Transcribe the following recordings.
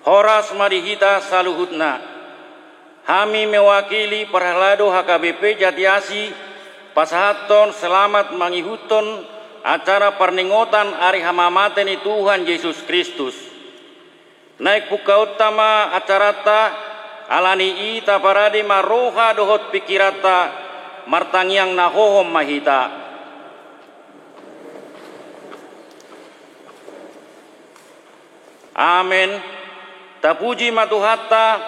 Horas marihita saluhutna. Hami mewakili perhelado HKBP Jatiasi pasahaton selamat mangihuton acara perninggotan Ari Hamamateni Tuhan Yesus Kristus. Naik buka utama acarata alani ita parade maroha dohot pikirata martangiang nahohom mahita. Amen. Tapuji matuhatta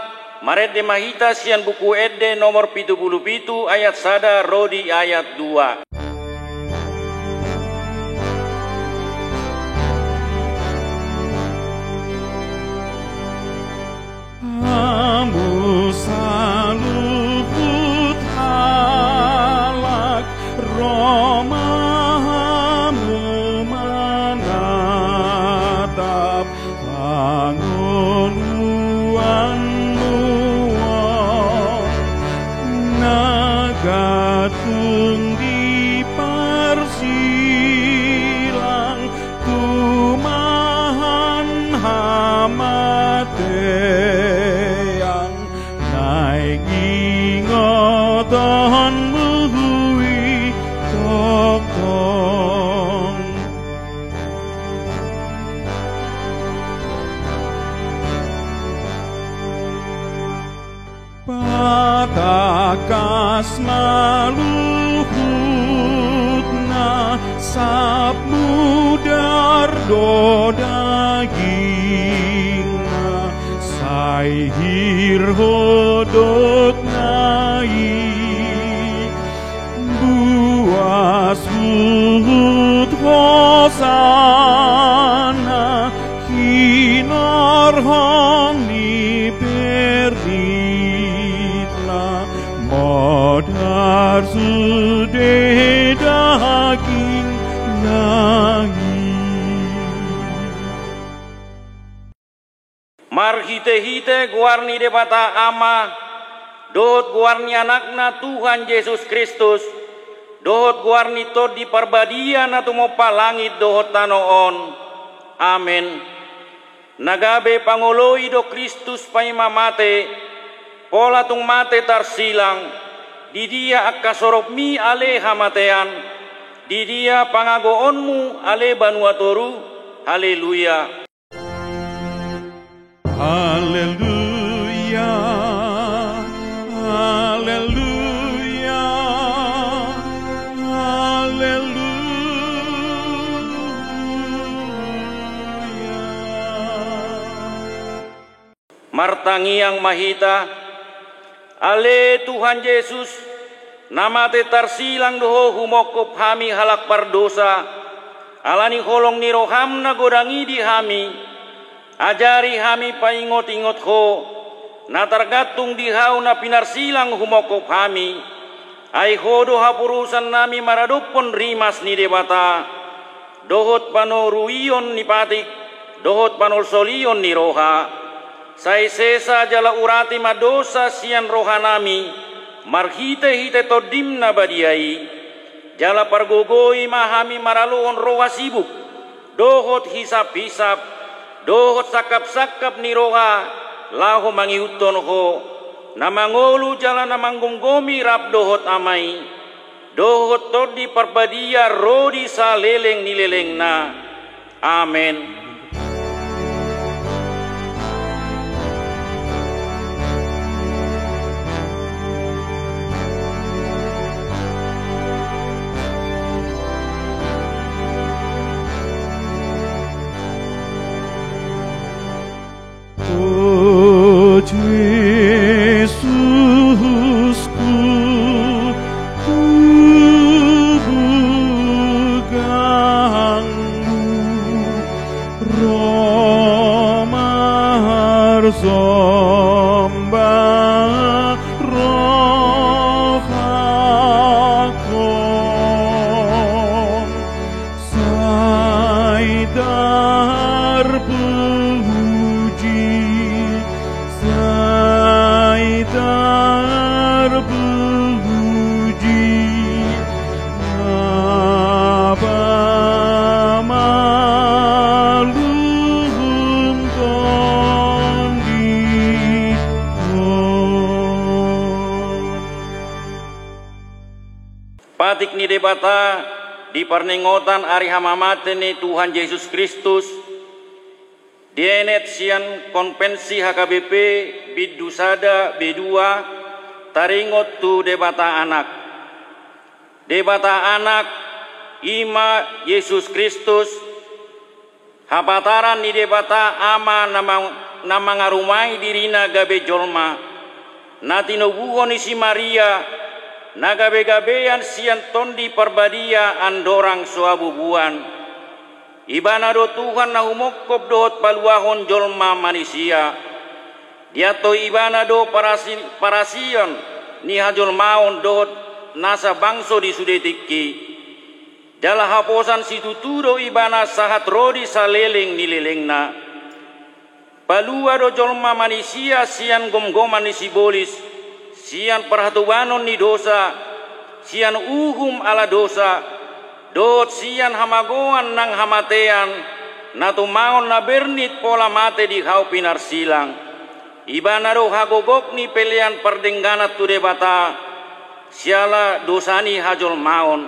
marede mahita sian buku ede nomor 77 ayat sada rodi ayat 2. Amu saluhut halak romahamu manatap panguluanmu nagatung di persilang tumahan hamate ingoton muhui tokong patakas maluhutna sap mudar dodagingna saihir hodot nai buas hut hosana hinorhong ni perditla modar sude daging nangi. Marhite-hite guarni debata ama dohot guarni anakna Tuhan Yesus Kristus dohot guarni to di perbadian atau mopa langit dohot tanoon. Amen. Nagabe pangoloi do Kristus paima mate pola tung mate tarsilang di dia akasorop mi ale hamatean di dia pangagoonmu ale banuatoru. Haleluya. Haleluya, haleluya, haleluya. Martangiang mahita, ale Tuhan Yesus, nama te tarsilang doho humokop hami halak pardosa, alani holong ni rohamna godangi di hami, ajari hami paingot-ingot ho, na tergantung di hau na pinarsilang humokop hami, ay hodo hapurusan nami maradupon rimas ni debata, dohot panoruion ni patik, dohot panolsolion ni roha, say sesa jala urati madosa sian roha nami, marhite-hite todim na badiai, jala pargogoi mahami maraluon roha sibuk, dohot hisap-hisap, dohot sakap-sakap ni roha laho mangiuton ho namangolu jala namanggonggomi rap dohot amai dohot todi perbadia rodi saleleng nileleng na. Amen. Yesusku, ku pegangmu, patik ni debata di pernengotan ari hamamate ni Tuhan Yesus Kristus dienet sian konvensi HKBP Bidusada B2 taringot tu debata anak ima Yesus Kristus hapataran ni debata ama namangarumai dirina gabe jolma natinobuhon isi Maria nagabe-gabean sian tondi perbadia andorang suabubuan ibana do Tuhan na humokop dohot paluahon jolma manusia diato ibana do parasion ni hajol maon dohot nasa bangso di sudetiki jala haposan situturo ibana sahat rodi saleleng nilelengna palua do jolma manusia sian gomgoman ni sibolis sian perhatubanon ni dosa sian uhum ala dosa dot sian hamagoan nang hamatean natumaon na bernit pola mate di hau pinar silang ibana do hagogok ni pelean perdengganat tu debata siala dosani hajol maon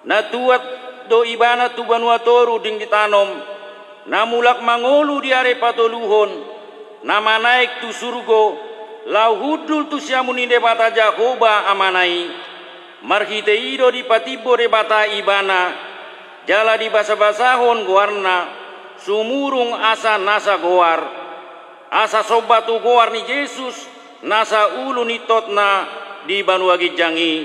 natuat do ibana tu banua toru ding ditanom namulak mangolu di are patoluhon nama naik tu surgo lau hudul tu siamuni debata Jakoba amanai marhiteido di patibo debata ibana jala di basa-basahon goarna sumurung asa nasa goar asa sobatu goar ni Yesus nasa ulu ni totna di banua gijangi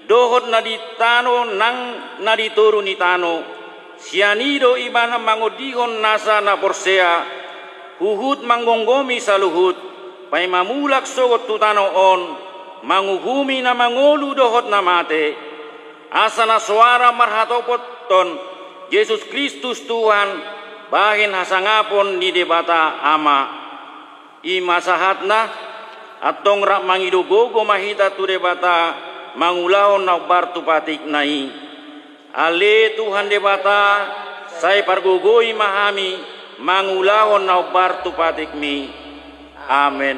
dohot na di tano nang na di toru ni tano sianido ibana mangodihon nasa na porsea huhut manggonggomi saluhut pai mamulak sogot tutano on manguhumi na mangolu dohot na mate asana suara marhatopot ton Yesus Kristus Tuhan bahin hasangapon di debata ama ima sahatna atong rak mangidogogo mahita tu debata mangulahon na bartu patik nai ale Tuhan debata saya pargogoi mahami mangulahon na bartu patik mi amen.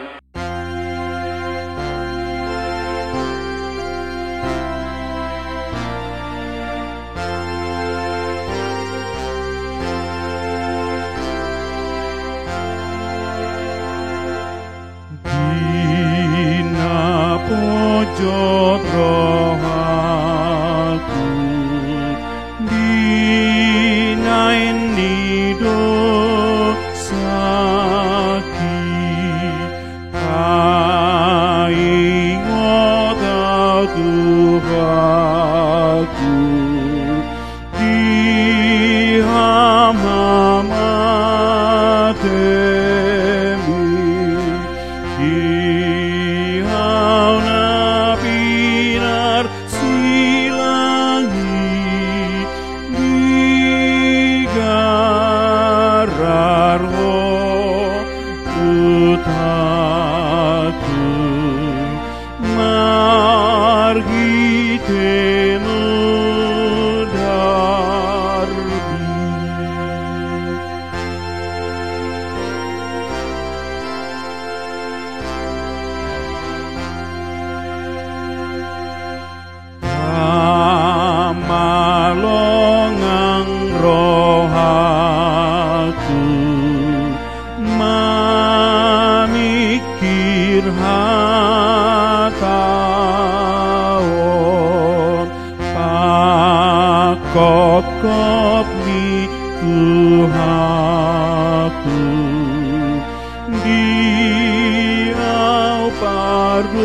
Dina pojok rohaku dina ini dosaki ingot Tuhanku di hamamatemi di hauna pinar silangi di gararho putaku margi temu darbi malongang rohaku mamikir hataon pakop-kop ni Tuhanku diau pardosaon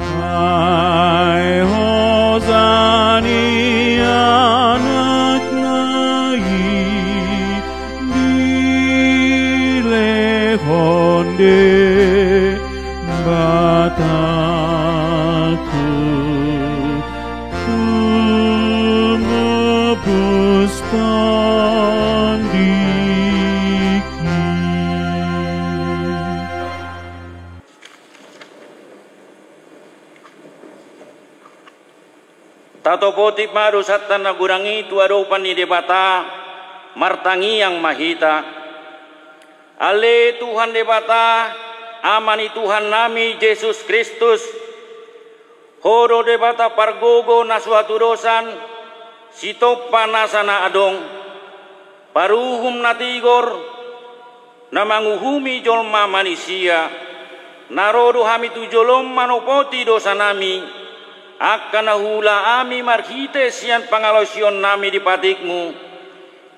hai hosani anak nai dilehonde bataku tumebus pandiki. Tato potip maru satan nagurangi tu adopan ni debata martangi yang mahita ale Tuhan debata amani Tuhan nami Yesus Kristus, horo debata pargogo na suatu dosan, sitopa nasana adong, paruhum na tigor, na manguhumi jolma manusia, narodo hami tu jolom manopoti dosa nami, akan hula ami marhite sian pangalosion nami di patikmu,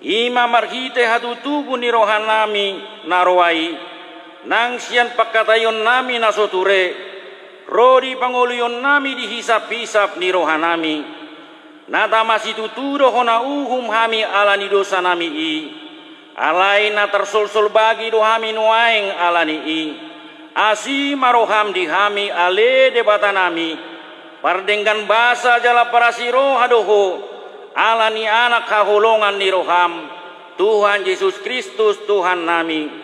ima marhite hatu tubuh ni rohan nami narowai, nang sian pakatayon nami nasoture, rodi pangoluyon nami dihisap-hisap ni rohan nami, nata masih tuturo hona uhum hami alani dosa nami i, alai na tersul-sul bagi dohami nuaing alani i, asi maroham dihami ale debata nami, pardenggan basa jala parasiro hadoho, alani anak kaholongan ni roham, Tuhan Yesus Kristus Tuhan nami.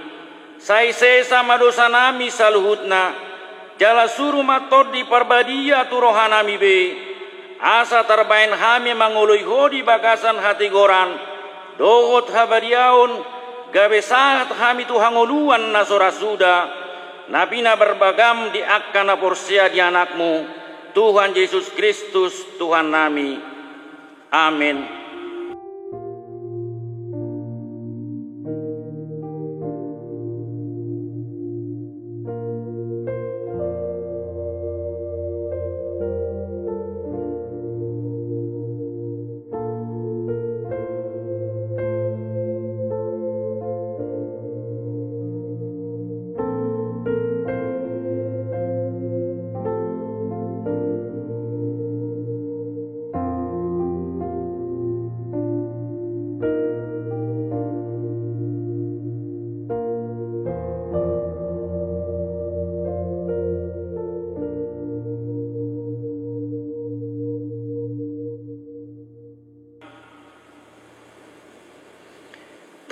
Sai sesa madosa nami saluhutna, jala suruh matod di parbadia tu rohanami be, asa terbain hami mangului hodi bagasan hati goran, dohot habariaun, gabe sahat hami tu hangoluan nasora suda, nabina berbagam di akkana porsia di anakmu, Tuhan Yesus Kristus Tuhan nami. Amin.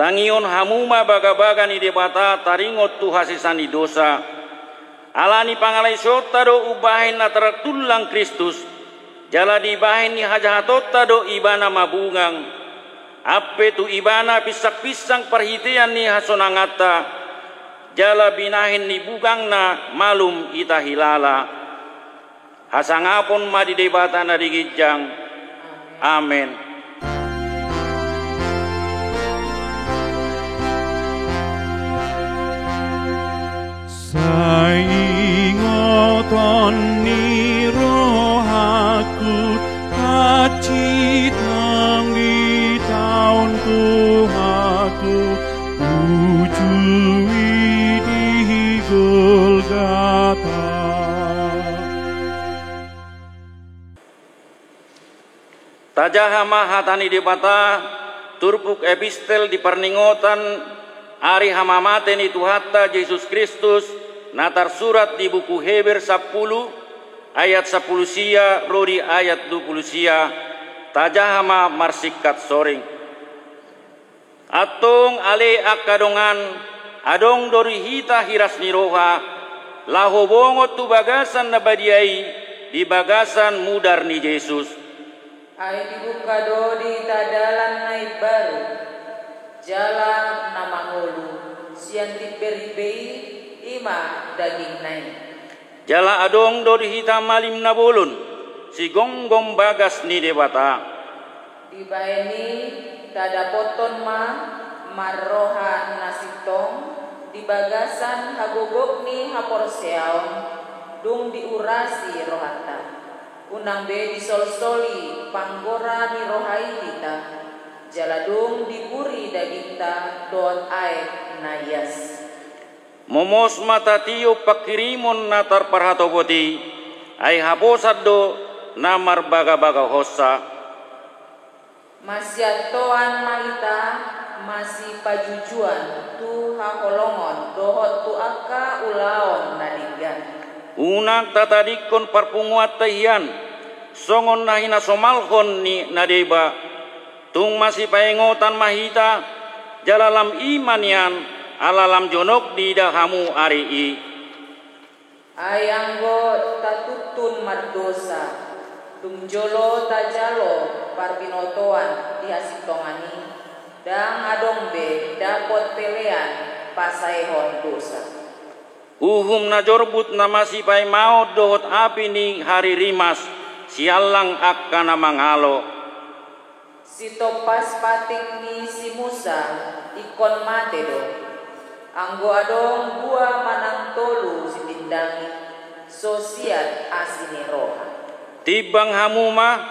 Tangion hamuma baga-baga ni debata taringot tu hasisani dosa, alani pangalai sota do ubahin na tertulang Kristus, jala dibahin ni hajahatota do ibana mabungang, ape tu ibana pisak-pisang perhitian ni hasonangata, jala binahin ni bugang na malum ita hilala, hasangapon madi debata na digijang. Amen. Saingoton ni rohaku, kacitang di tahun Tuhaku, ujui di Golgata. Tajahama hatani debata, turpuk epistel di perningotan, ari hamamate ni Tuhatta Yesus Kristus, natar surat di buku Heber 10 ayat 10 sia rodi ayat 20 sia, tajahama marsikat soring. Atong ale akadongan adong dori hita hiras niroha, lahobongot tu bagasan na badiai di bagasan mudar ni Yesus. Ay dibuka do di tadalan na baru, jalan na mangulu, siang diperibei ima daging nai. Jala adong do hitam malim na bolon, si gonggong bagas ni debata. Di baeni tada poton marroha nasitong, di bagasan hagogok ni haporseaon, dung diurasi rohata. Unang be disol-soli panggora ni rohai kita, jaladung dipuri dagingta doon aek nayas. Momos mata tiyo pakirimon natar parhatoboti, ay haposad do namar baga-baga hosa. Masyatoan maita masih pajujuan tu hakolongon dohot tu aka ulaon nadigan. Unang tatadikon parpunguat tahian, songon nahina somalkon ni nadeba, tung masih paengotan mahita, jalalam imanian, alalam jonok di dahamu ari i. Ayanggo tatutun mardosa, tung jolo tajalo parpinotoan di hasitongani, dang adong be dapot pelean pasaehon dosa. Uhum na jorbut na masipay maot dohot api ni hari rimas, sialang akka na mangalo. Si topas pating ni si Musa ikon mate do. Anggo adong gua manang tolu si tindangi, sosiat asini roha. Tibang hamuma,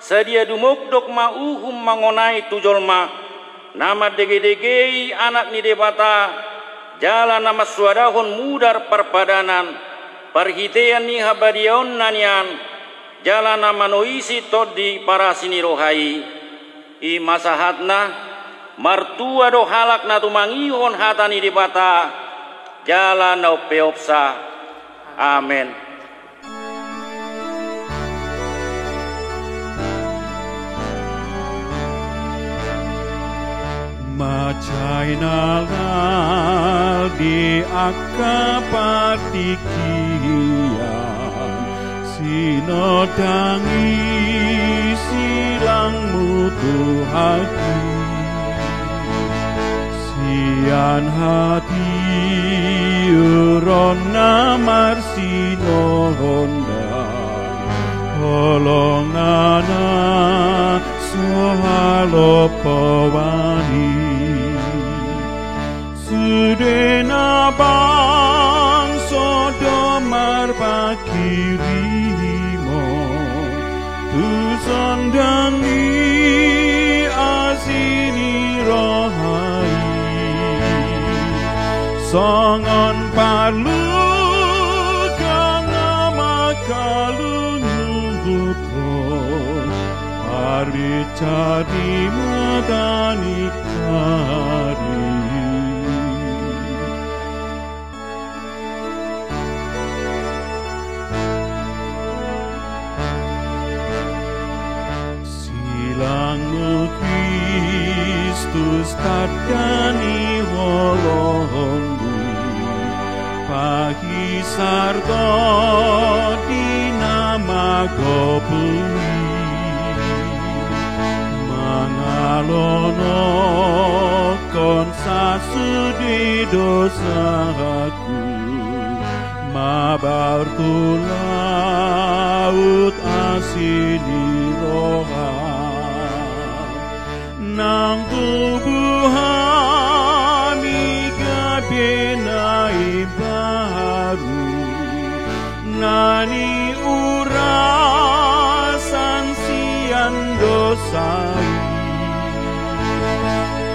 sedia dumukdok ma uhum mangonai tujolma, nama dege-degei anak ni debata, jalan nama suadahon mudar perpadanan, perhitean ni habadion nanian, jalan nama noisi todi para sini rohai. I masahatna, martua do halak na tumangihon hatani debata, jalan na peopsa. Amen. Macai nalal di akka patikian, sinodangi silang mutu hati, sian hati uron namar sinondang, holong nana sohalo pawani. Sudena bang sodomar pakirimo, tusandani asini rohai, songon parlu kang makalunukon, hari cari madani hari. Kristus tadani wolongu, pahisarto dinama gopui, mangalono kon sasudi dosaku, mabar tu laut asini roha. Nang tubuh gabenai baru, nani urasan sian dosai,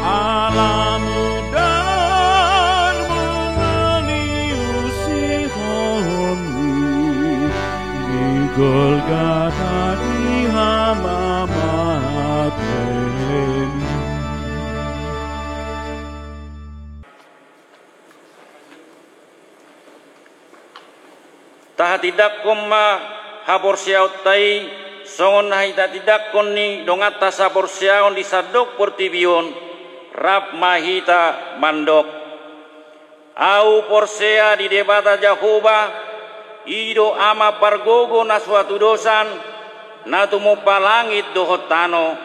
alamu dan mengenai usihonmu, di Golgata di hama mati. Taha tidak koma habor siaut tai songon hai ta tidak koni dongat ta sabor siaon di sadok portibion rap mahita mandok au porsea di debata Jahoba ido ama pargogo na suatu dosan na tumo palangit dohot tano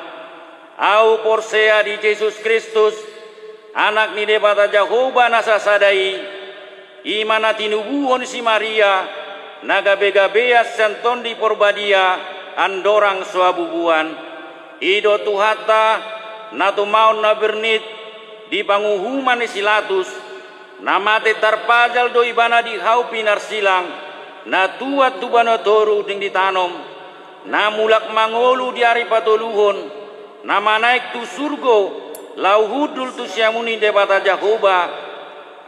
au porsea di Yesus Kristus anak ni debata Jahoba na sasadai imana tinubuhon si Maria naga bega-beas senton di porbadia andorang suabubuan ido tuhata natu maun na bernit di panguhuman ni silatus namate tarpajal do ibana di haupi narsilang na tuat tubano toru ding ditanom na mulak mangolu di ari patoluhon nama naik tu surgo lau hudul tu siamuni debata Jahoba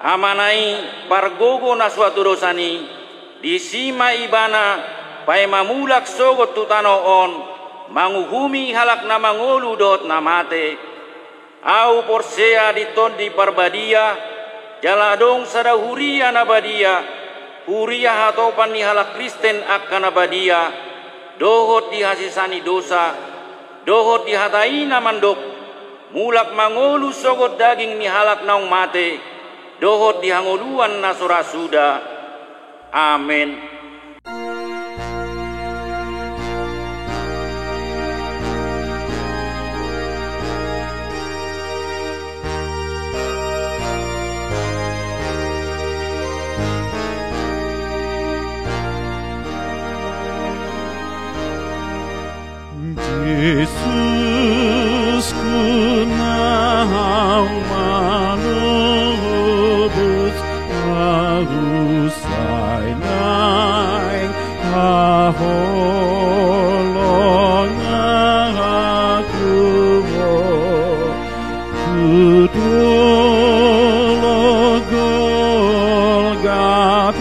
amanai pargogo na suatu dosani di sima ibana pai mamulak sogot tutano on manguhumi halak na mangolu dot namate au porsea diton di parbadia jaladong sada huria nabadia huria hatopan ni halak Kristen akan nabadia dohot di hasisani dosa dohot di hatai namandok mulak mangolu sogot daging ni halak naung mate dohot di hangoluan nasura suda. Amin. Yesus kenang manubus usai naik kaholong aku kudolo Golgata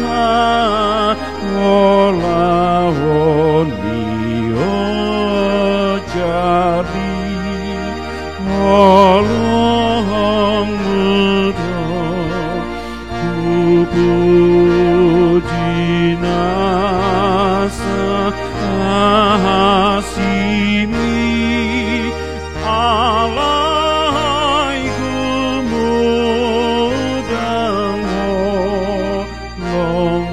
olawon dio jadi olong mudo puji nasa asimi alai gumudang holong.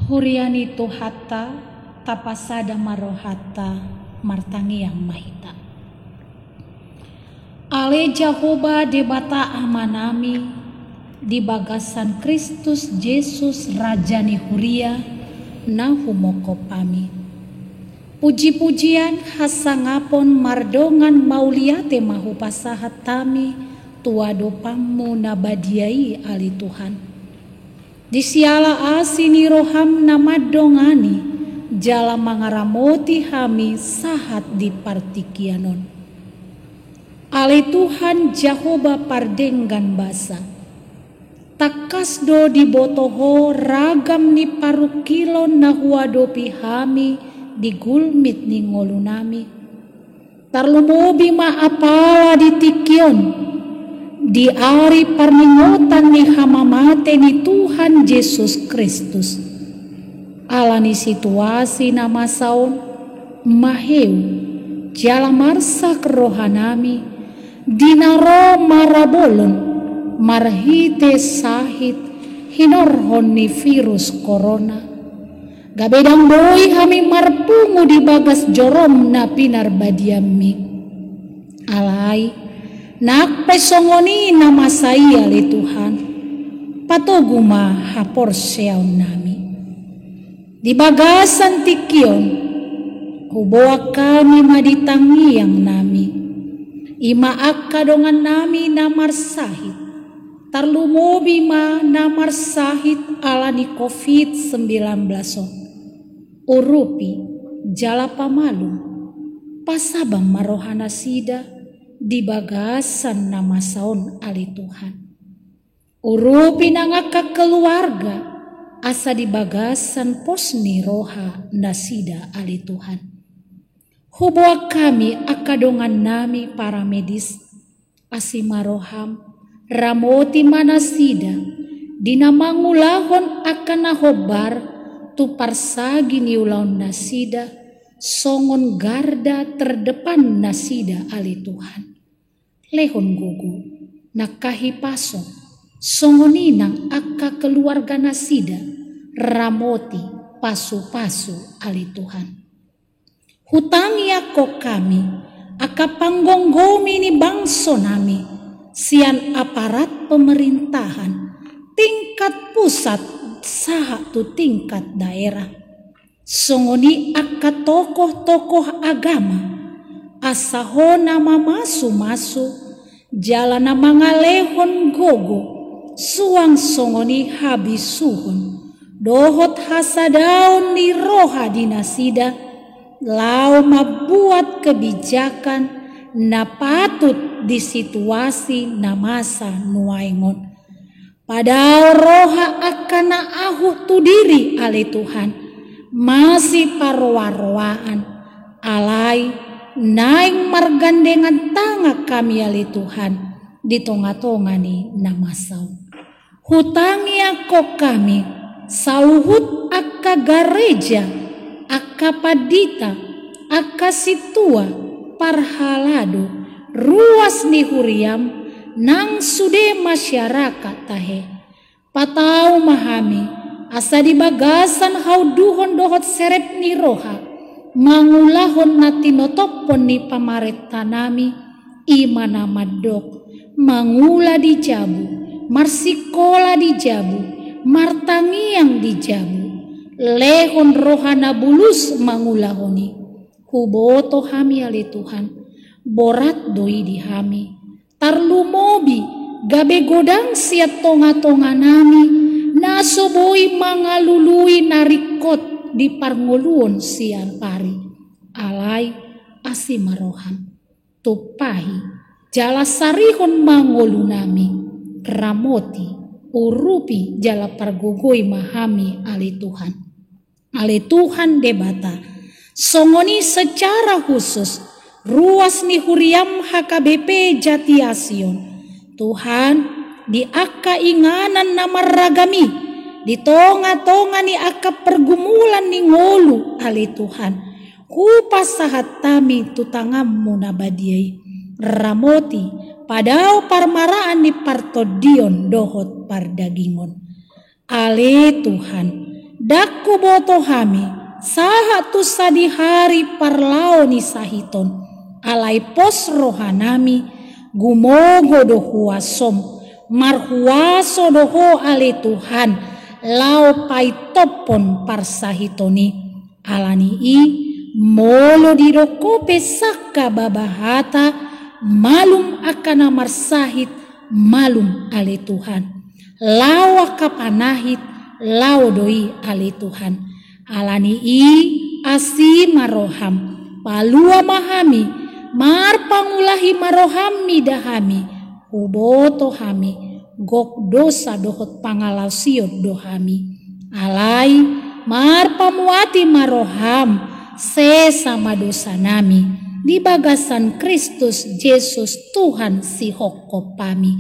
Huriani Tuhata tapasada marohata martangi yang mahita. Ale Jahoba debata amanami di bagasan Kristus Yesus Rajani Huria na humoko pami. Puji-pujian hasangapon mardongan mauliate mahupasahat tami tuado pammu nabadiai ali Tuhan. Disiala asini roham namadongani jala mangaramoti hami sahat di partikianon. Ale Tuhan Jahoba pardenggan basa. Takasdo di botoho ragam ni parukilon na huadopi hami di gulmit ni ngolunami. Tarlumobi maapala di tikion. Di ari parningotan ni hamamate ni Tuhan Yesus Kristus. Alani situasi nama saun maheu jala marsa kerohanami dinaro marabolon marhite sahit hinorhon ni virus corona. Gabedang boy hami marpungu di bagas jorom na pinar badiami. Alai nak pesongoni nama saya le Tuhan patoguma hapor seaun nami di bagasan tikion huboa kami maditangi yang nami ima akadongan nami namar sahit tarlumobi ma namar sahit alani COVID-19 urupi jala pamalu pasabang marohana sida di bagasan nama saun ali Tuhan. Urupi nangaka keluarga asa di bagasan posni roha nasida ali Tuhan. Huboa kami akadongan nami para medis asimaroham ramoti manasida dinamangulahon akan nahobar tu parsagi niulaon nasida songon garda terdepan nasida ali Tuhan. Lehon gugu nakahi paso songoninang akka keluarga nasida ramoti pasu-pasu ali Tuhan. Hutangi ako kami aka panggonggomi ni bangso nami sian aparat pemerintahan tingkat pusat saha tu tingkat daerah. Songoni akka tokoh-tokoh agama asaho nama masu-masu jalan nama ngalehon gogo suang songoni habisuhun dohot hasadaun ni roha dinasida lau mabuat kebijakan na patut di situasi na masa nuaingon padahal roha akan na ahu tu diri ali Tuhan masih parwa-rwaan alai naing margandengan tanga kami ali Tuhan di tonga-tonga ni namasau. Hutangi ako kami saluhut akka gareja akka padita akka situa parhalado ruas ni huriam nang sude masyarakat tahe patau mahami asa di bagasan hauduhon dohot serep ni roha mangulahon natinotopon ni pamaret tanami imana madok mangula di jabu marsikola di jabu martangiang di jabu lehon rohana bulus mangulahoni. Huboto hami ale Tuhan, borat doi di hami. Tarlumobi gabe godang siat tonga-tonga nami, nasoboi mangalului narikot di parngoluon sian pari. Alai asimaroham, tupahi jala sarihon mangolu nami, ramoti urupi jala pargogoi mahami ale Tuhan. Ale Tuhan debata, songoni secara khusus ruas ni huriam HKBP Jatiasion. Tuhan di aka inganan nama ragami, di tonga-tonga ni aka pergumulan ni ngolu ale Tuhan. Kupas sahat tami tutangammu nabadiai, ramoti padao parmaraan ni partodion dohot pardagingon. Ale Tuhan, dakku boto hami sahat tu sadi hari parlao ni sahiton, alai pos rohanami gumogo dohuasom marhuaso doho ale Tuhan, lao paitopon parsahitoni alani i molo dirokope saka babahata malum akana marsahit malum ale Tuhan, lawa kapanahit lao doi ale Tuhan, alani i asi maroham palua mahami mar pangulahi marohami dahami, uboto hami gok dosa dohot pangalausiot dohami, alai mar pamuati maroham sesama dosa nami di bagasan Kristus Yesus Tuhan si hokko pami,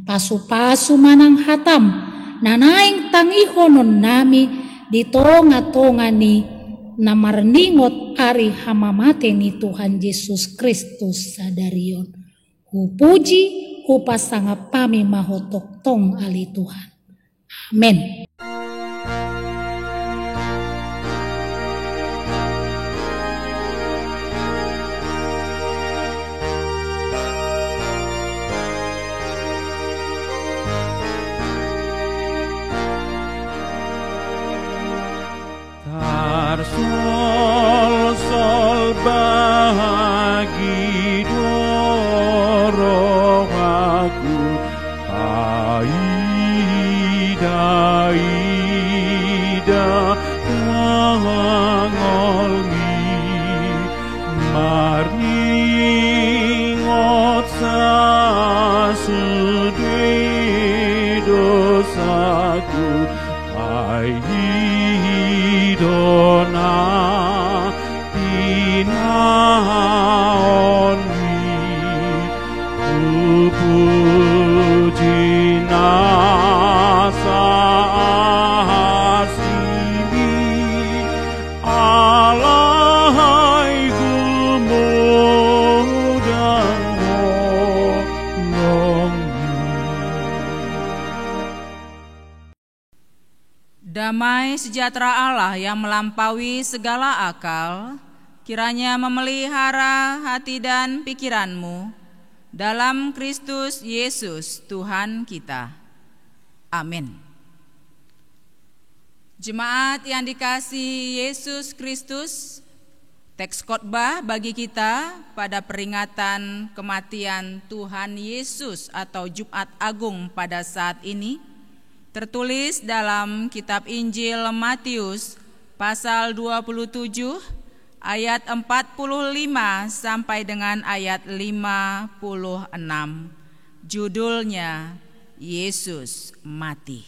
pasu-pasu manang hatam nanaing tangihonon nami di tonga-tonga ni namarningot ari hamamate ni Tuhan Yesus Kristus sadarion. Hupuji hupasanga pami mahotok tong ali Tuhan. Amen. Sol bahagi dorong aku, aida tangolmi marningot sasudi dosaku, dona tinaonmi puji nasa asimi alai gumudang Damai sejahtera Allah yang melampaui segala akal, kiranya memelihara hati dan pikiranmu dalam Kristus Yesus Tuhan kita. Amin. Jemaat yang dikasihi Yesus Kristus, teks khotbah bagi kita pada peringatan kematian Tuhan Yesus atau Jumat Agung pada saat ini tertulis dalam kitab Injil Matius pasal 27 ayat 45 sampai dengan ayat 56. Judulnya Yesus mati.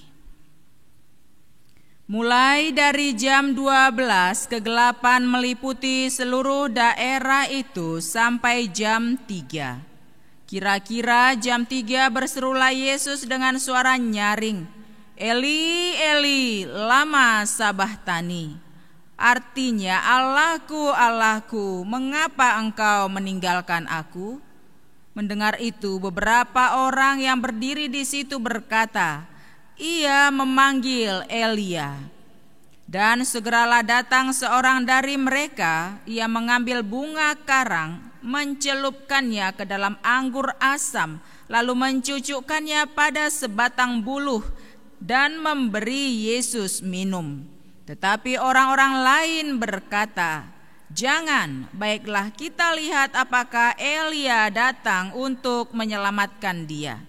Mulai dari jam 12 kegelapan meliputi seluruh daerah itu sampai jam 3. Kira-kira jam 3 berserulah Yesus dengan suara nyaring, Eli, Eli, lama sabachthani. Artinya, Allahku, Allahku, mengapa engkau meninggalkan aku? Mendengar itu, beberapa orang yang berdiri di situ berkata, ia memanggil Elia. Dan segeralah datang seorang dari mereka, ia mengambil bunga karang, mencelupkannya ke dalam anggur asam, lalu mencucukkannya pada sebatang buluh, dan memberi Yesus minum. Tetapi orang-orang lain berkata, "Jangan, baiklah kita lihat apakah Elia datang untuk menyelamatkan dia."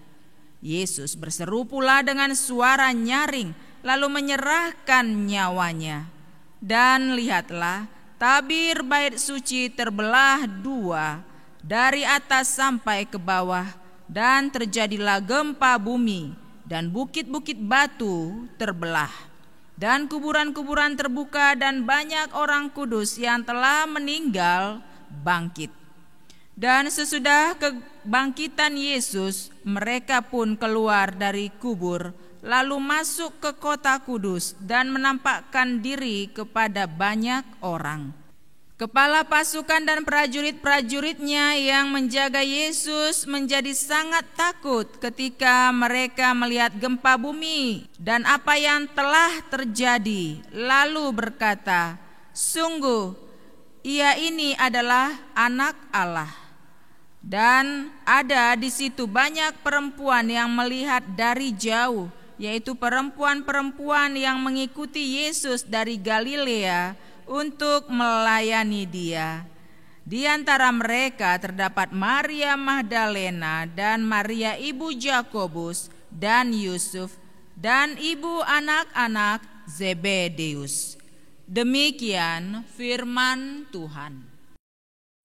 Yesus berseru pula dengan suara nyaring, lalu menyerahkan nyawanya. Dan lihatlah, tabir bait suci terbelah dua, dari atas sampai ke bawah, dan terjadilah gempa bumi, dan bukit-bukit batu terbelah, dan kuburan-kuburan terbuka, dan banyak orang kudus yang telah meninggal bangkit. Dan sesudah kebangkitan Yesus, mereka pun keluar dari kubur, lalu masuk ke kota kudus dan menampakkan diri kepada banyak orang. Kepala pasukan dan prajurit-prajuritnya yang menjaga Yesus menjadi sangat takut ketika mereka melihat gempa bumi dan apa yang telah terjadi, lalu berkata, "Sungguh, ia ini adalah Anak Allah." Dan ada di situ banyak perempuan yang melihat dari jauh, yaitu perempuan-perempuan yang mengikuti Yesus dari Galilea untuk melayani dia. Di antara mereka terdapat Maria Magdalena dan Maria ibu Yakobus dan Yusuf dan ibu anak-anak Zebedeus. Demikian firman Tuhan.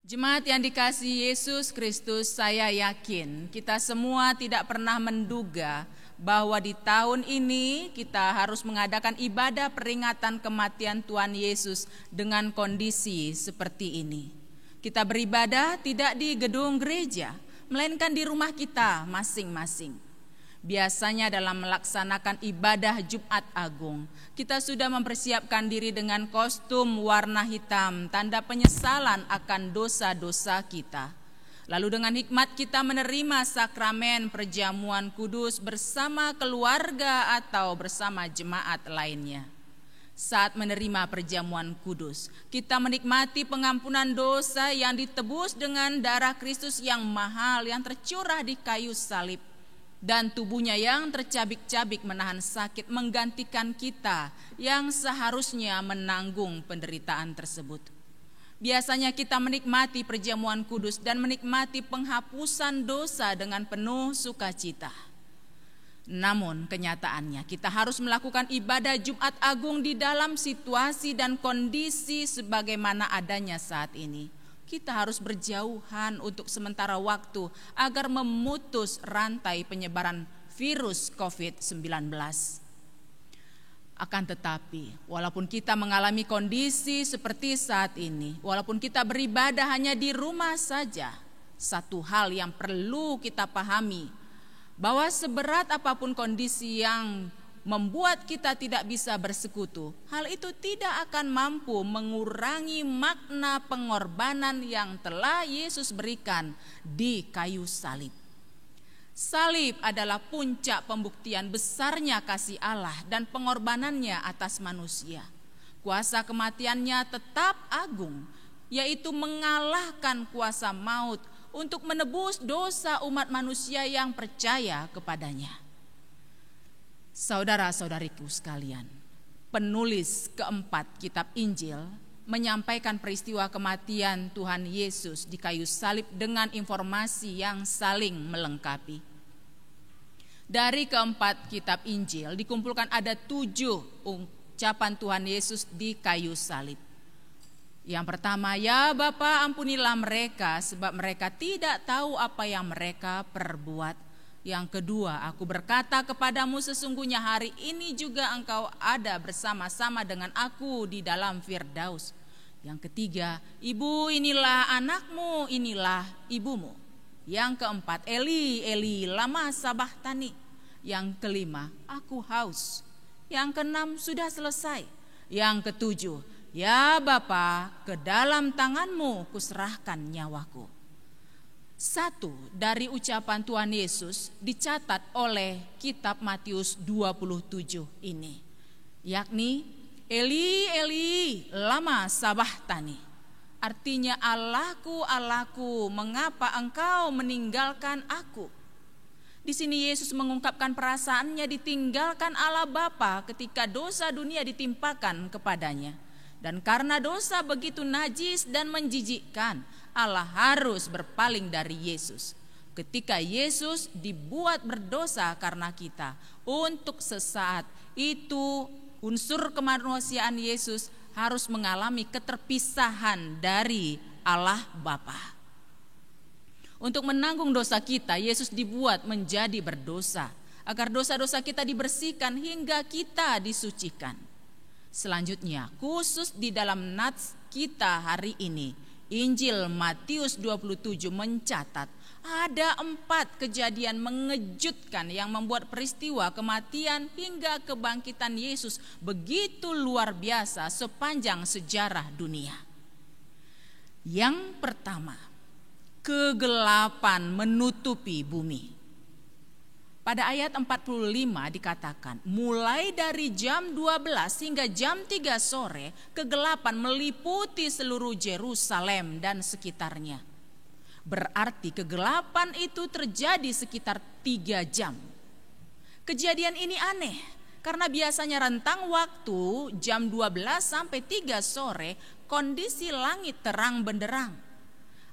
Jemaat yang dikasihi Yesus Kristus, saya yakin kita semua tidak pernah menduga bahwa di tahun ini kita harus mengadakan ibadah peringatan kematian Tuhan Yesus dengan kondisi seperti ini. Kita beribadah tidak di gedung gereja, melainkan di rumah kita masing-masing. Biasanya dalam melaksanakan ibadah Jumat Agung, kita sudah mempersiapkan diri dengan kostum warna hitam, tanda penyesalan akan dosa-dosa kita. Lalu dengan hikmat kita menerima sakramen perjamuan kudus bersama keluarga atau bersama jemaat lainnya. Saat menerima perjamuan kudus, kita menikmati pengampunan dosa yang ditebus dengan darah Kristus yang mahal yang tercurah di kayu salib. Dan tubuhnya yang tercabik-cabik menahan sakit menggantikan kita yang seharusnya menanggung penderitaan tersebut. Biasanya kita menikmati perjamuan kudus dan menikmati penghapusan dosa dengan penuh sukacita. Namun kenyataannya kita harus melakukan ibadah Jumat Agung di dalam situasi dan kondisi sebagaimana adanya saat ini. Kita harus berjauhan untuk sementara waktu agar memutus rantai penyebaran virus COVID-19. Akan tetapi, walaupun kita mengalami kondisi seperti saat ini, walaupun kita beribadah hanya di rumah saja, satu hal yang perlu kita pahami, bahwa seberat apapun kondisi yang membuat kita tidak bisa bersekutu, hal itu tidak akan mampu mengurangi makna pengorbanan yang telah Yesus berikan di kayu salib. Salib adalah puncak pembuktian besarnya kasih Allah dan pengorbanannya atas manusia. Kuasa kematiannya tetap agung, yaitu mengalahkan kuasa maut untuk menebus dosa umat manusia yang percaya kepadanya. Saudara-saudariku sekalian, penulis keempat kitab Injil menyampaikan peristiwa kematian Tuhan Yesus di kayu salib dengan informasi yang saling melengkapi. Dari keempat kitab Injil dikumpulkan ada 7 ucapan Tuhan Yesus di kayu salib. Yang pertama, "Ya Bapa, ampunilah mereka sebab mereka tidak tahu apa yang mereka perbuat." Yang kedua, "Aku berkata kepadamu sesungguhnya hari ini juga engkau ada bersama-sama dengan aku di dalam Firdaus." Yang ketiga, "Ibu, inilah anakmu, inilah ibumu." Yang keempat, "Eli, Eli, lama sabachthani." Yang kelima, "Aku haus." Yang keenam, sudah selesai. Yang ketujuh, "Ya Bapa, ke dalam tanganmu kuserahkan nyawaku." Satu dari ucapan Tuhan Yesus dicatat oleh kitab Matius 27 ini, yakni "Eli, Eli, lama sabachthani." Artinya, "Allahku, Allahku, mengapa engkau meninggalkan aku?" Di sini Yesus mengungkapkan perasaannya ditinggalkan Allah Bapa ketika dosa dunia ditimpakan kepadanya. Dan karena dosa begitu najis dan menjijikkan, Allah harus berpaling dari Yesus. Ketika Yesus dibuat berdosa karena kita, untuk sesaat itu unsur kemanusiaan Yesus harus mengalami keterpisahan dari Allah Bapa. Untuk menanggung dosa kita, Yesus dibuat menjadi berdosa, agar dosa-dosa kita dibersihkan hingga kita disucikan. Selanjutnya, khusus di dalam nats kita hari ini, Injil Matius 27 mencatat ada 4 kejadian mengejutkan yang membuat peristiwa kematian hingga kebangkitan Yesus begitu luar biasa sepanjang sejarah dunia. Yang pertama, kegelapan menutupi bumi. Pada ayat 45 dikatakan, mulai dari jam 12 hingga jam 3 sore, kegelapan meliputi seluruh Yerusalem dan sekitarnya. Berarti kegelapan itu terjadi sekitar 3 jam. Kejadian ini aneh, karena biasanya rentang waktu jam 12 sampai 3 sore, kondisi langit terang benderang.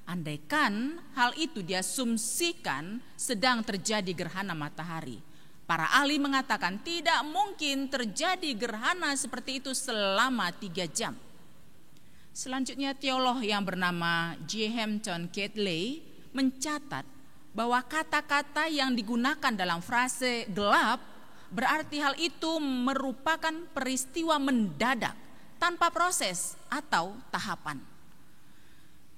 Andaikan hal itu diasumsikan sedang terjadi gerhana matahari, para ahli mengatakan tidak mungkin terjadi gerhana seperti itu selama 3 jam. Selanjutnya teolog yang bernama J. Hampton Catley mencatat bahwa kata-kata yang digunakan dalam frase gelap berarti hal itu merupakan peristiwa mendadak tanpa proses atau tahapan.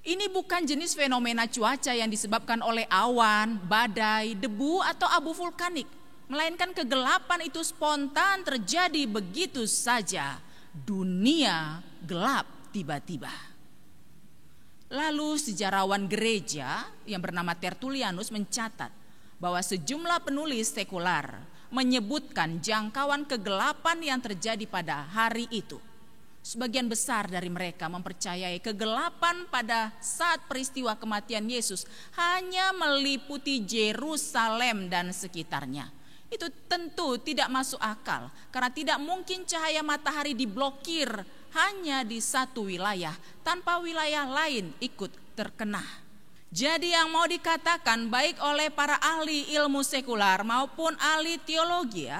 Ini bukan jenis fenomena cuaca yang disebabkan oleh awan, badai, debu, atau abu vulkanik. Melainkan kegelapan itu spontan terjadi begitu saja. Dunia gelap tiba-tiba. Lalu sejarawan gereja yang bernama Tertullianus mencatat bahwa sejumlah penulis sekular menyebutkan jangkauan kegelapan yang terjadi pada hari itu. Sebagian besar dari mereka mempercayai kegelapan pada saat peristiwa kematian Yesus hanya meliputi Yerusalem dan sekitarnya. Itu tentu tidak masuk akal, karena tidak mungkin cahaya matahari diblokir hanya di satu wilayah tanpa wilayah lain ikut terkena. Jadi yang mau dikatakan baik oleh para ahli ilmu sekular maupun ahli teologi,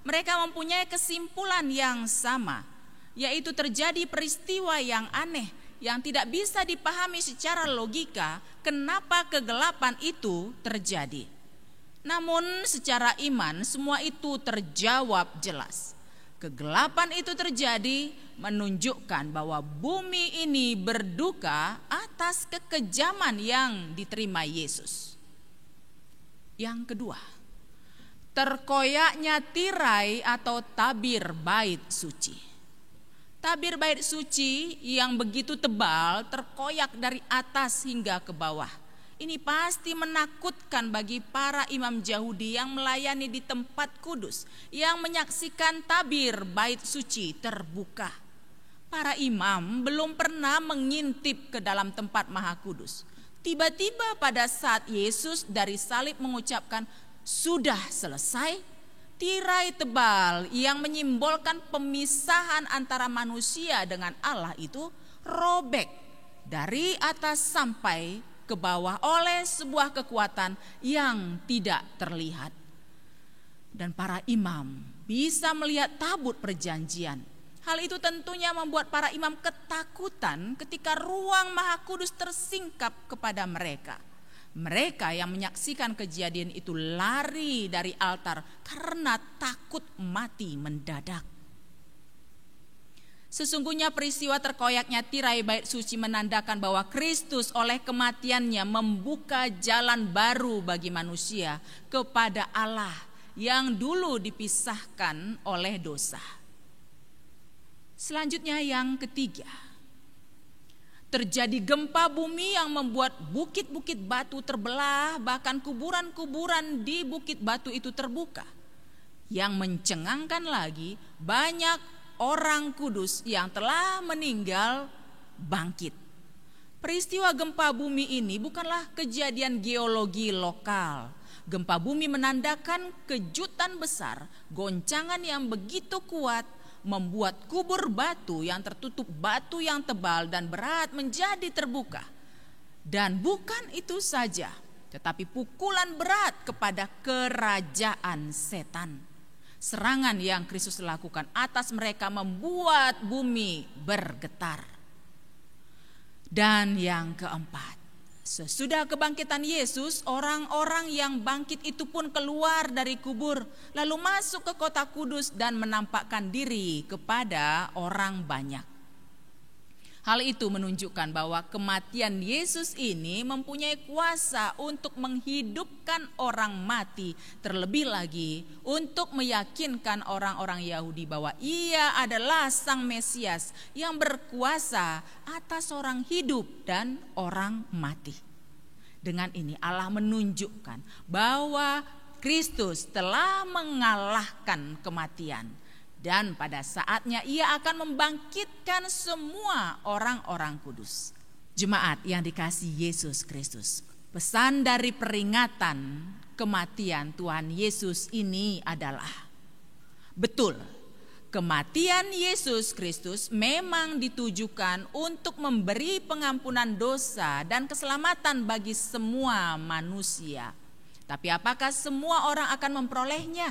mereka mempunyai kesimpulan yang sama, yaitu terjadi peristiwa yang aneh yang tidak bisa dipahami secara logika kenapa kegelapan itu terjadi. Namun secara iman semua itu terjawab jelas. Kegelapan itu terjadi menunjukkan bahwa bumi ini berduka atas kekejaman yang diterima Yesus. Yang kedua, terkoyaknya tirai atau tabir bait suci. Tabir bait suci yang begitu tebal terkoyak dari atas hingga ke bawah. Ini pasti menakutkan bagi para imam Yahudi yang melayani di tempat kudus, yang menyaksikan tabir bait suci terbuka. Para imam belum pernah mengintip ke dalam tempat maha kudus. Tiba-tiba pada saat Yesus dari salib mengucapkan sudah selesai, tirai tebal yang menyimbolkan pemisahan antara manusia dengan Allah itu robek dari atas sampai ke bawah oleh sebuah kekuatan yang tidak terlihat. Dan para imam bisa melihat tabut perjanjian. Hal itu tentunya membuat para imam ketakutan ketika ruang maha kudus tersingkap kepada mereka. Mereka yang menyaksikan kejadian itu lari dari altar karena takut mati mendadak. Sesungguhnya peristiwa terkoyaknya tirai bait suci menandakan bahwa Kristus oleh kematiannya membuka jalan baru bagi manusia kepada Allah yang dulu dipisahkan oleh dosa. Selanjutnya yang ketiga, terjadi gempa bumi yang membuat bukit-bukit batu terbelah, bahkan kuburan-kuburan di bukit batu itu terbuka. Yang mencengangkan lagi, banyak orang kudus yang telah meninggal bangkit. Peristiwa gempa bumi ini bukanlah kejadian geologi lokal, Gempa bumi menandakan kejutan besar, goncangan yang begitu kuat membuat kubur batu yang tertutup batu yang tebal dan berat menjadi terbuka. Dan bukan itu saja, tetapi pukulan berat kepada kerajaan setan. Serangan yang Kristus lakukan atas mereka membuat bumi bergetar. Dan yang keempat, sesudah kebangkitan Yesus, orang-orang yang bangkit itu pun keluar dari kubur, lalu masuk ke kota kudus dan menampakkan diri kepada orang banyak. Hal itu menunjukkan bahwa kematian Yesus ini mempunyai kuasa untuk menghidupkan orang mati, terlebih lagi untuk meyakinkan orang-orang Yahudi bahwa Ia adalah Sang Mesias yang berkuasa atas orang hidup dan orang mati. Dengan ini Allah menunjukkan bahwa Kristus telah mengalahkan kematian. Dan pada saatnya Ia akan membangkitkan semua orang-orang kudus. Jemaat yang dikasihi Yesus Kristus, pesan dari peringatan kematian Tuhan Yesus ini adalah, betul, kematian Yesus Kristus memang ditujukan untuk memberi pengampunan dosa dan keselamatan bagi semua manusia. Tapi apakah semua orang akan memperolehnya?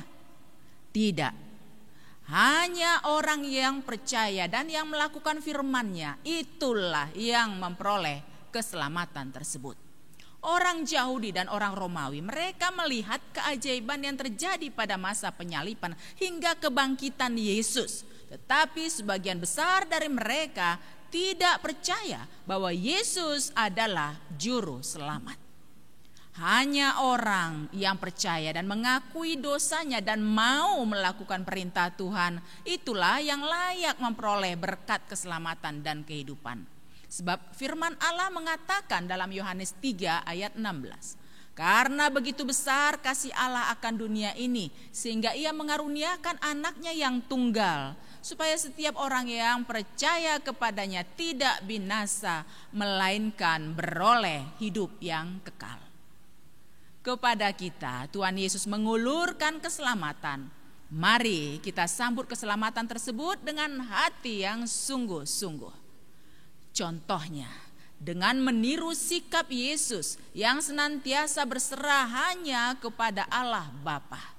Tidak. Hanya orang yang percaya dan yang melakukan firman-Nya, itulah yang memperoleh keselamatan tersebut. Orang Yahudi dan orang Romawi, mereka melihat keajaiban yang terjadi pada masa penyaliban hingga kebangkitan Yesus. Tetapi sebagian besar dari mereka tidak percaya bahwa Yesus adalah juru selamat. Hanya orang yang percaya dan mengakui dosanya dan mau melakukan perintah Tuhan, itulah yang layak memperoleh berkat keselamatan dan kehidupan. Sebab firman Allah mengatakan dalam Yohanes 3 ayat 16, karena begitu besar kasih Allah akan dunia ini, sehingga Ia mengaruniakan anaknya yang tunggal, supaya setiap orang yang percaya kepadanya tidak binasa, melainkan beroleh hidup yang kekal. Kepada kita Tuhan Yesus mengulurkan keselamatan. Mari kita sambut keselamatan tersebut dengan hati yang sungguh-sungguh. Contohnya dengan meniru sikap Yesus yang senantiasa berserah hanya kepada Allah Bapa.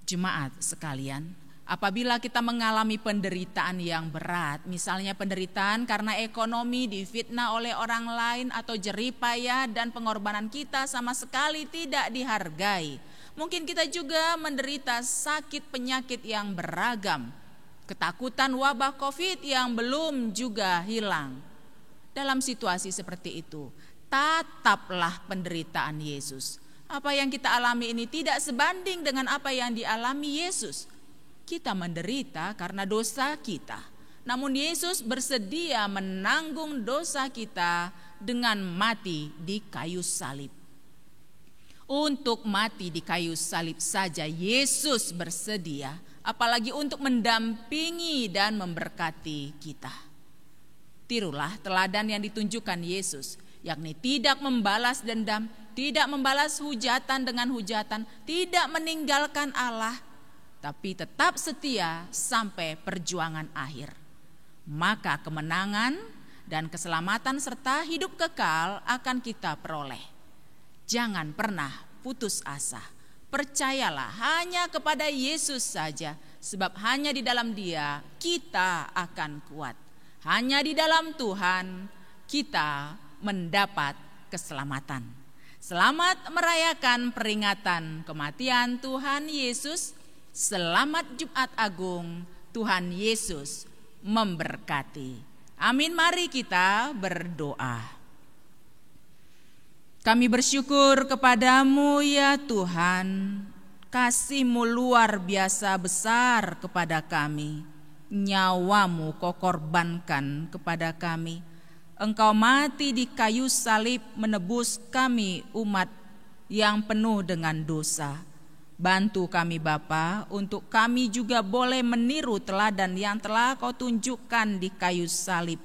Jemaat sekalian, apabila kita mengalami penderitaan yang berat, misalnya penderitaan karena ekonomi, difitnah oleh orang lain, atau jerih payah dan pengorbanan kita sama sekali tidak dihargai. Mungkin kita juga menderita sakit penyakit yang beragam, ketakutan wabah COVID yang belum juga hilang. Dalam situasi seperti itu, tataplah penderitaan Yesus. Apa yang kita alami ini tidak sebanding dengan apa yang dialami Yesus. Kita menderita karena dosa kita. Namun Yesus bersedia menanggung dosa kita dengan mati di kayu salib. Untuk mati di kayu salib saja Yesus bersedia, apalagi untuk mendampingi dan memberkati kita. Tirulah teladan yang ditunjukkan Yesus, yakni tidak membalas dendam, tidak membalas hujatan dengan hujatan, tidak meninggalkan Allah, tapi tetap setia sampai perjuangan akhir. Maka kemenangan dan keselamatan serta hidup kekal akan kita peroleh. Jangan pernah putus asa. Percayalah hanya kepada Yesus saja, sebab hanya di dalam Dia kita akan kuat. Hanya di dalam Tuhan kita mendapat keselamatan. Selamat merayakan peringatan kematian Tuhan Yesus. Selamat Jumat Agung. Tuhan Yesus memberkati. Amin. Mari kita berdoa. Kami bersyukur kepadamu ya Tuhan. Kasih-Mu luar biasa besar kepada kami. Nyawa-Mu Kau korbankan kepada kami. Engkau mati di kayu salib menebus kami umat yang penuh dengan dosa. Bantu kami Bapa, untuk kami juga boleh meniru teladan yang telah Kau tunjukkan di kayu salib,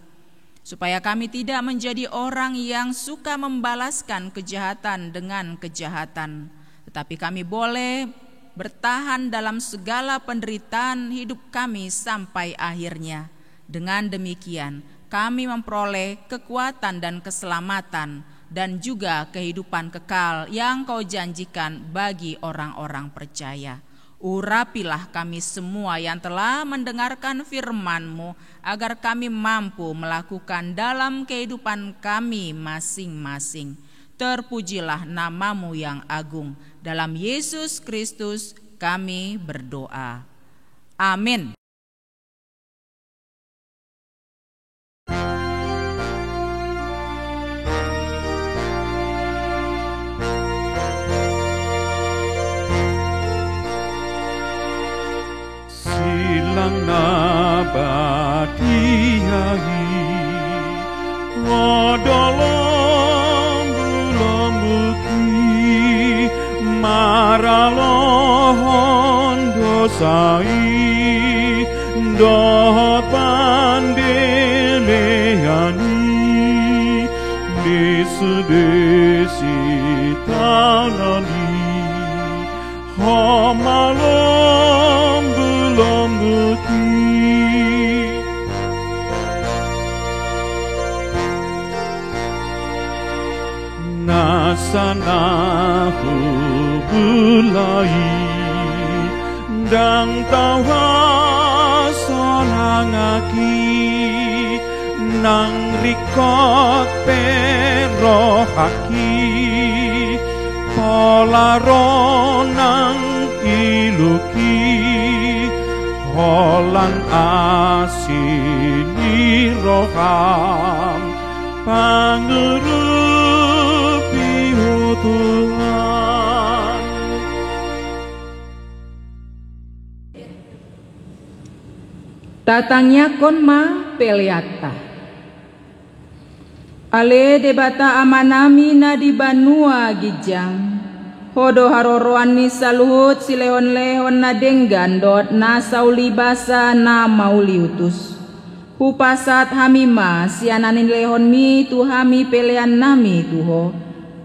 supaya kami tidak menjadi orang yang suka membalaskan kejahatan dengan kejahatan, tetapi kami boleh bertahan dalam segala penderitaan hidup kami sampai akhirnya. Dengan demikian, kami memperoleh kekuatan dan keselamatan dan juga kehidupan kekal yang Kau janjikan bagi orang-orang percaya. Urapilah kami semua yang telah mendengarkan firman-Mu, agar kami mampu melakukan dalam kehidupan kami masing-masing. Terpujilah nama-Mu yang agung. Dalam Yesus Kristus kami berdoa. Amin. Silang nabatiai wadolong bulan buki maralohon dosai dohot pandeleani desi tanani homalom belum bukti nasanahu bulai dang tawa sonangaki nang rikot perohaki polaronang iluki holan asini roham pangerupi Tuhan. Tatangnya konma peliata. Ale debata amanami na di banua gijang. Hodo haroroan ni saluhut silehon-lehon na denggan dot na sauli basa na mauli utus. Hupasat hamima siananin lehon mi tu hami pelean nami tuho.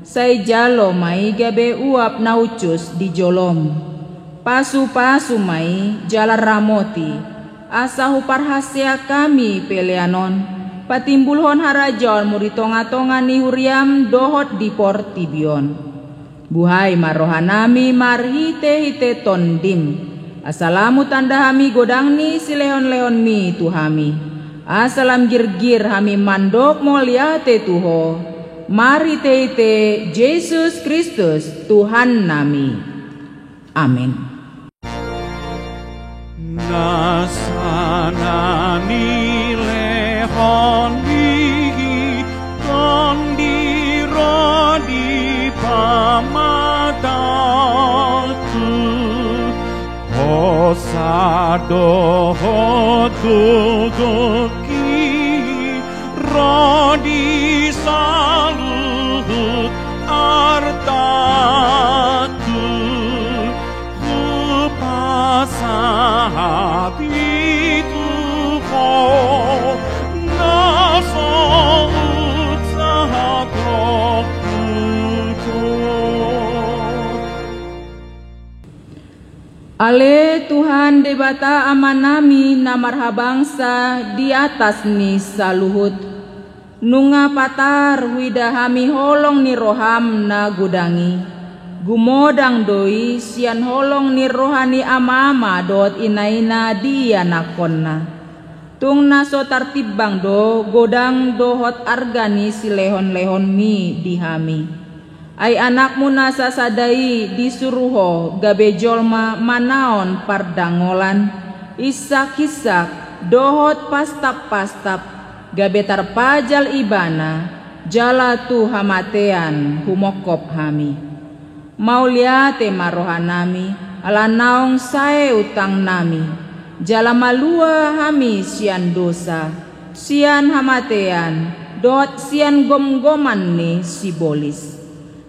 Say jalo mai gabe uap na ucus di jolom. Pasu-pasu mai jalan ramoti. Asa huparhasia kami peleanon. Patimbulhon harajon muritonga-tonga ni huriam dohot di portibion. Buhay marohanami marhite-hite tondim. Asalamu tanda hami godang ni silehon-lehon mi tuhami. Asalam gir-gir hami mandok moliate tuho. Marhite-hite Yesus Kristus Tuhan nami. Amin. Nasanani lehon digi kondiro di pamatatu osado hodogoki rodi salut artatu saat itu kau nasaut saat Ale Tuhan debata amanami namar bangsa di atas ni saluhut. Nunga patar widahami holong ni roham na gudangi. Gumodang doi sian holong ni rohani amama dot inaina dia nakonna. Tung naso tartibang do godang dohot argani silehon-lehon mi dihami. Ay anakmu nasa sadai disuruho gabe jolma manaon pardangolan. Isak-isak dohot pastap-pastap gabe tarpajal ibana jala tu hamatean humokop hami. Mauliate marohanami ala naong sae utang nami jala malua hami sian dosa sian hamatean dot sian gom-goman ni sibolis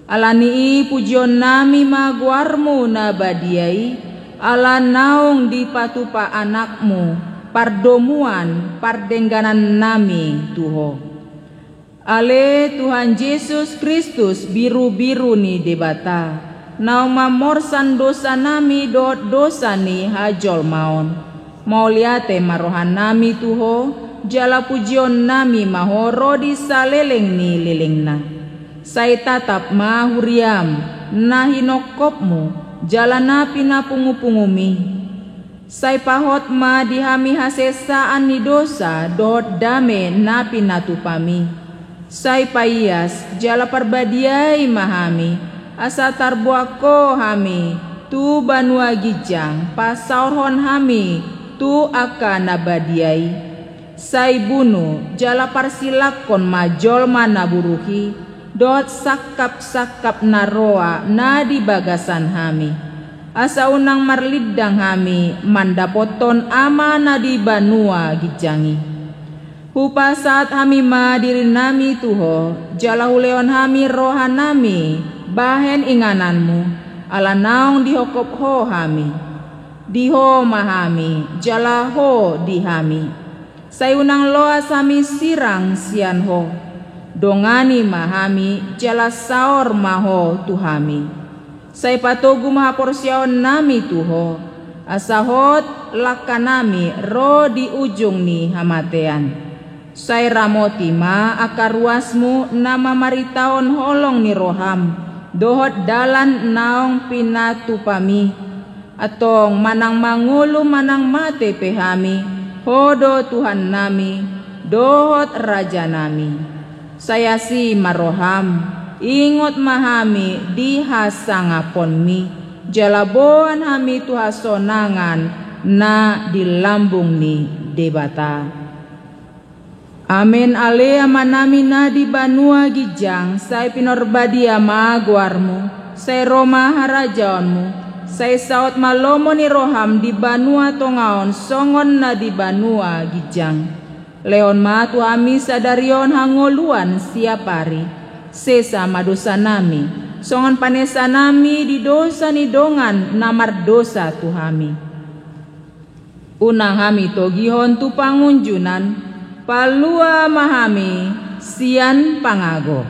ala ni pujion nami maguarmu na badiai ala naong di patupa anakmu pardomuan pardengganan nami tuho. Ale Tuhan Yesus Kristus biru-biru ni debata. Nau mamorsan dosa nami dot dosa ni hajol maon. Mau liate marohan nami tuho, jala pujion nami mahoro di saleleng ni lilingna. Sai tatap mahuriam, na hinokopmu, jala napi na pungu-pungumi. Sai pahot ma dihami hasesaan ni dosa, dot dame napi natupami. Sai payas, jala parbadiai mahami, asa tarbuako hami, tu banua gijang, pasaurhon hami, tu akan nabadiai. Sai bunu, jala parsilakon majol manaburuhi, dot sakap-sakap naroa na di bagasan hami. Asa unang marlidang hami, mandapoton ama na di banua gijangi. Hupa saat hami ma diri nami tuho, jala huleon hami rohan nami, bahen ingananmu, ala naong dihokop ho hami. Diho mahami, jala ho dihami. Sayunang loa sami sirang sian ho, dongani mahami, jala saor maho tuhami. Say patogu mahaporsyaon nami tuho, asahot lakanami ro di ujung ni hamatean. Say ramoti ma akaruasmu nama maritaon holong ni roham, dohot dalan naong pinatupami, atong manang mangulu manang mate pehami, hodo Tuhan nami, dohot raja nami. Saya si maroham, ingot mahami dihasangapon mi, jalaboan hami tuhasonangan na dilambung ni debata. Amin alea manami na di banua gijang, say pinorbadia maguarmu, say Roma harajaonmu, say saot malomo ni roham di banua tongaon songon na di banua gijang. Leon ma tuhami sadarion hangoluan siapari, sesa madosa nami, songon panesa nami di dosa ni dongan namar dosa tuhami. Unang hami togihon tu pangunjunan, palua mahami sian pangago.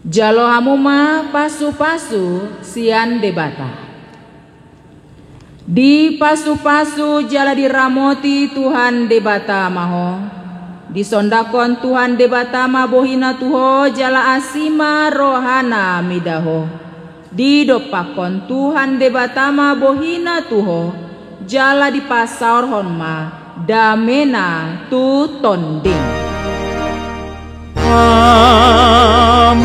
Jalo hamuma pasu-pasu sian debata. Di pasu-pasu jala diramoti Tuhan debata maho. Disondakon Tuhan debata ma bohina tuho jala asima rohana midaho. Didopakon Tuhan debata ma bohina tuho jala dipasaur honma damena tu tonding. Amen,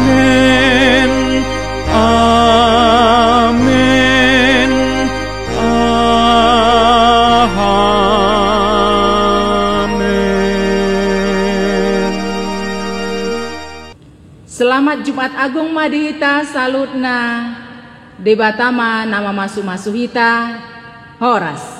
amen, amen. Selamat Jumat Agung Madihita salutna debatama nama masu-masuhita Horas.